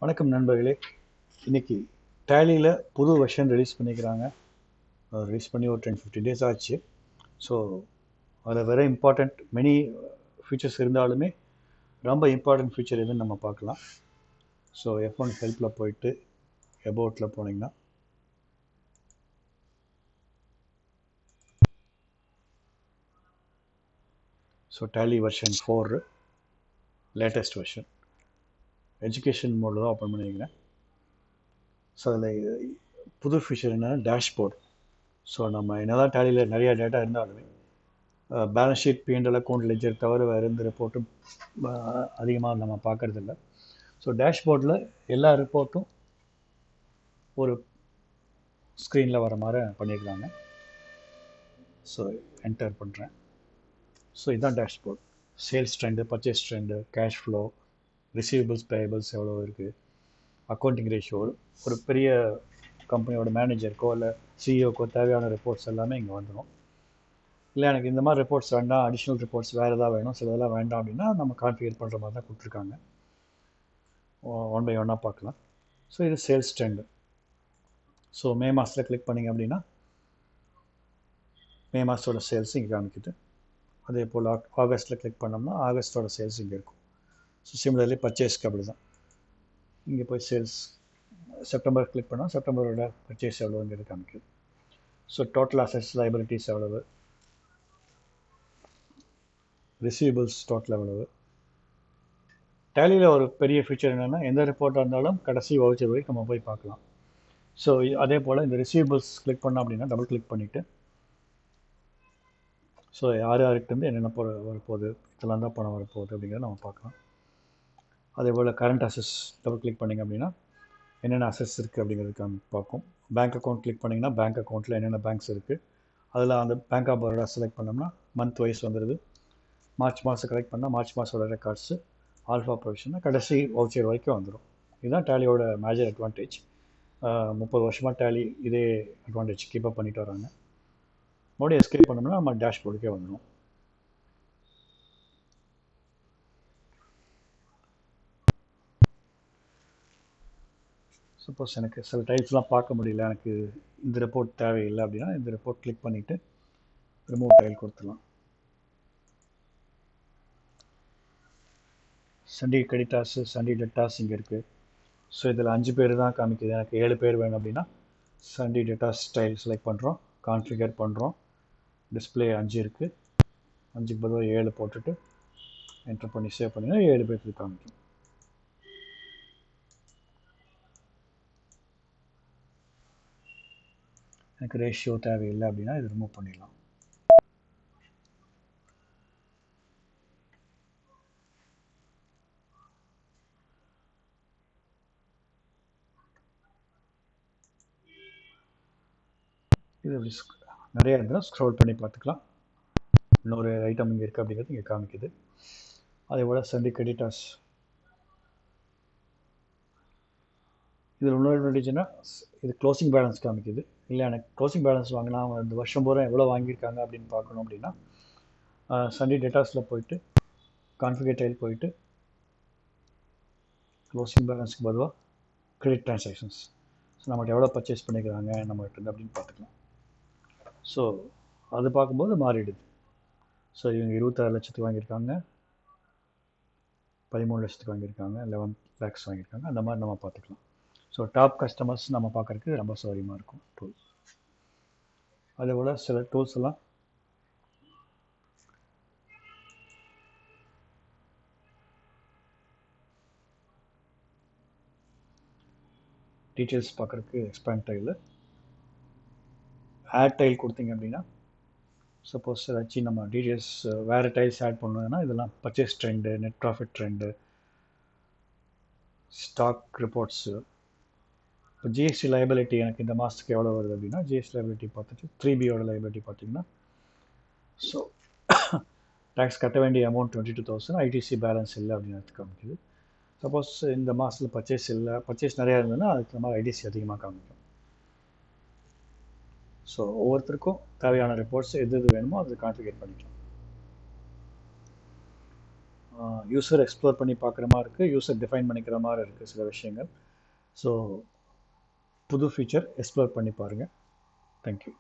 வணக்கம் நண்பர்களே. இன்னைக்கு டேலியில் புது வெர்ஷன் ரிலீஸ் பண்ணிக்கிறாங்க. ரிலீஸ் பண்ணி ஒரு 10-15 டேஸ் ஆச்சு. ஸோ அதில் வெரி இம்பார்ட்டண்ட் மெனி ஃபீச்சர்ஸ் இருந்தாலுமே ரொம்ப இம்பார்ட்டண்ட் ஃபீச்சர் எதுன்னு நம்ம பார்க்கலாம். ஸோ F1 ஹெல்ப்பில் போயிட்டு எபோட்டில் போனீங்கன்னா so Tally version 4 latest version education மோடில் தான் ஓப்பன் பண்ணிக்கிறேன். ஸோ அதில் புது ஃபீச்சர் என்னென்னா டேஷ்போர்டு. ஸோ நம்ம என்னதான் டேலியில் நிறையா டேட்டா இருந்தாலுமே balance sheet, P&L account, ledger தவிர வேறு எந்த ரிப்போர்ட்டும் அதிகமாக நம்ம பார்க்குறதில்ல. ஸோ டேஷ்போர்டில் எல்லா ரிப்போர்ட்டும் ஒரு ஸ்க்ரீனில் வர மாதிரி பண்ணியிருக்காங்க. ஸோ என்டர் பண்ணுறேன். ஸோ இதுதான் dashboard. Sales trend, purchase trend, cash flow, receivables, payables எவ்வளோ இருக்குது, அக்கௌண்டிங் ரேஷியோ, ஒரு பெரிய கம்பெனியோட மேனேஜருக்கோ இல்லை சிஇஓக்கோ தேவையான ரிப்போர்ட்ஸ் எல்லாமே இங்கே வந்துடும். இல்லை எனக்கு இந்த மாதிரி ரிப்போர்ட்ஸ் வேண்டாம், அடிஷ்னல் ரிப்போர்ட்ஸ் வேறு எதாவது வேணும், சில இதெல்லாம் வேண்டாம் அப்படின்னா நம்ம கான்ஃபிகர் பண்ணுற மாதிரி தான் கொடுத்துருக்காங்க. ஒன் பை ஒன்னாக பார்க்கலாம். ஸோ இது சேல்ஸ் ட்ரெண்டு. ஸோ மே மாதத்தில் கிளிக் பண்ணிங்க அப்படின்னா மே மாதத்தோட சேல்ஸ் இங்கே காமிக்குது. அதே போல் ஆகஸ்ட்டில் கிளிக் பண்ணோம்னா ஆகஸ்ட்டோட சேல்ஸ் இங்கே இருக்கும். ஸோ சிமிலர்லி பர்ச்சேஸ்க்கு அப்படி தான். இங்கே போய் சேல்ஸ் செப்டம்பர் கிளிக் பண்ணால் செப்டம்பரோட பர்ச்சேஸ் எவ்வளோங்கிறது காமிக்குது. ஸோ டோட்டல் அசெட்ஸ், லைபிலிட்டிஸ் எவ்வளவு, ரிசீவபிள்ஸ் டோட்டல் எவ்வளவு. டேலியில் ஒரு பெரிய ஃபீச்சர் என்னென்னா எந்த ரிப்போர்ட்டாக இருந்தாலும் கடைசி வவுச்சர் வரைக்கும் நம்ம போய் பார்க்கலாம். ஸோ அதே போல் இந்த ரிசீவபிள்ஸ் கிளிக் பண்ணோம் அப்படின்னா டபுள் கிளிக் பண்ணிவிட்டு ஸோ யார் யாருக்கிட்டேருந்து என்னென்ன வரப்போகுது, இதெல்லாம் தான் பணம் வரப்போகுது அப்படிங்கிறத நம்ம பார்க்கலாம். அதே போல் கரண்ட் அசெட்ஸ் டபுள் கிளிக் பண்ணிங்க அப்படின்னா என்னென்ன அசெட்ஸ் இருக்குது அப்படிங்கிறதுக்கு பார்க்கும். பேங்க் அக்கௌண்ட் கிளிக் பண்ணிங்கன்னா பேங்க் அக்கௌண்ட்டில் என்னென்ன பேங்க்ஸ் இருக்குது, அதில் அந்த பேங்க் ஆஃப் பரோடா செலக்ட் பண்ணோம்னா மந்த் வைஸ் வந்துடுது. மார்ச் மாதம் கலெக்ட் பண்ணால் மார்ச் மாதத்தோட ரெக்கார்ட்ஸு, ஆல்ஃபா ப்ரொவிஷன்னா கடைசி வவுச்சர் வரைக்கும் வந்துடும். இதுதான் டேலியோட மேஜர் அட்வான்டேஜ். 30 வருஷமாக டேலி இதே அட்வான்டேஜ் கீப்பப் பண்ணிட்டு வராங்க. மறுபடியும் எஸ்கேப் பண்ணோம்னா நம்ம டேஷ்போர்டுக்கே வந்துடும். சப்போஸ் எனக்கு சில டைல்ஸ்லாம் பார்க்க முடியல, எனக்கு இந்த ரிப்போர்ட் தேவையில்லை அப்படின்னா இந்த ரிப்போர்ட் கிளிக் பண்ணிவிட்டு ரிமூவ் டைல் கொடுத்துடலாம். சண்டே கிரெடிட்டாஸு, சண்டே டெட்டாஸ் இங்கே இருக்குது. ஸோ இதில் 5 பேர் தான் காமிக்குது. எனக்கு 7 பேர் வேணும் அப்படின்னா சண்டே டெட்டாஸ் ஸ்டைல் செலக்ட் பண்ணுறோம், கான்ஃபிகர் பண்ணுறோம். டிஸ்பிளே 5 இருக்குது, 5க்கு பதிலாக 7 போட்டுட்டு என்டர் பண்ணி சேவ் பண்ணிங்கன்னா 7 பேருக்கு காமிக்கும். எனக்கு ரேஷியோ தேவையில்லை அப்படின்னா இது ரிமூவ் பண்ணிடலாம். இது நிறையா இருந்தால் ஸ்க்ரோல் பண்ணி பார்த்துக்கலாம். இன்னொரு ஐட்டம் இங்கே இருக்குது அப்படிங்கிறது இங்கே காமிக்குது. அதே போல் சண்டே கிரெடிட்டாஸ் இதில் இன்னொரு அட்வான்டேஜ்னா இது க்ளோசிங் பேலன்ஸ் காமிக்குது. இல்லை எனக்கு க்ளோசிங் பேலன்ஸ் வாங்கினா இந்த வருஷம் பூரா எவ்வளோ வாங்கியிருக்காங்க அப்படின்னு பார்க்கணும் அப்படின்னா சண்டே டேட்டாஸில் போயிட்டு கான்ஃபிகர் டைல் போயிட்டு க்ளோசிங் பேலன்ஸுக்கு பதிலாக கிரெடிட் ட்ரான்சாக்ஷன்ஸ், ஸோ நம்மகிட்ட எவ்வளோ பர்ச்சேஸ் பண்ணிக்கிறாங்க நம்மகிட்ட இருந்து அப்படின்னு பார்த்துக்கலாம். ஸோ அது பார்க்கும்போது மாறிடுது. ஸோ இவங்க 26 லட்சத்துக்கு வாங்கியிருக்காங்க, 13 லட்சத்துக்கு வாங்கியிருக்காங்க, 11 லேக்ஸ் வாங்கியிருக்காங்க, அந்த மாதிரி நம்ம பார்த்துக்கலாம். ஸோ டாப் கஸ்டமர்ஸ் நம்ம பார்க்குறதுக்கு ரொம்ப சௌகரியமாக இருக்கும் டூல். அதே போல் சில டூல்ஸ் எல்லாம் டீட்டெயில்ஸ் பார்க்குறதுக்கு எக்ஸ்பேண்ட் டைலு, ஆட் டைல் கொடுத்தீங்க அப்படின்னா சப்போஸ் ஏதாச்சும் நம்ம டீட்டெயில்ஸ் வேறு டைல்ஸ் ஆட் பண்ணணும்னா இதெல்லாம் purchase trend, net profit trend, stock reports. இப்போ ஜிஎஸ்டி லைபிலிட்டி எனக்கு இந்த மாதத்துக்கு எவ்வளோ வருது அப்படின்னா ஜிஎஸ்டி லைபிலிட்டி பார்த்துட்டு 3Bயோட லைபிலிட்டி பார்த்தீங்கன்னா ஸோ டேக்ஸ் கட்ட வேண்டிய அமௌண்ட் 22,000, ஐடிசி பேலன்ஸ் இல்லை அப்படின்னு காமிக்குது. சப்போஸ் இந்த மாதத்தில் பர்ச்சேஸ் இல்லை, பர்ச்சேஸ் நிறையா இருந்ததுன்னா அதுக்கு நம்ம ஐடிசி அதிகமாக காமிக்கும். ஸோ ஒவ்வொருத்தருக்கும் தேவையான ரிப்போர்ட்ஸ் எது வேணுமோ அதை கான்ஃபிகர் பண்ணிக்கலாம். யூசர் எக்ஸ்ப்ளோர் பண்ணி பார்க்குற மாதிரி இருக்குது, யூசர் டிஃபைன் பண்ணிக்கிற மாதிரி இருக்குது சில விஷயங்கள். ஸோ புது ஃபீச்சர் எக்ஸ்ப்ளோர் பண்ணி பாருங்கள். தேங்க்யூ.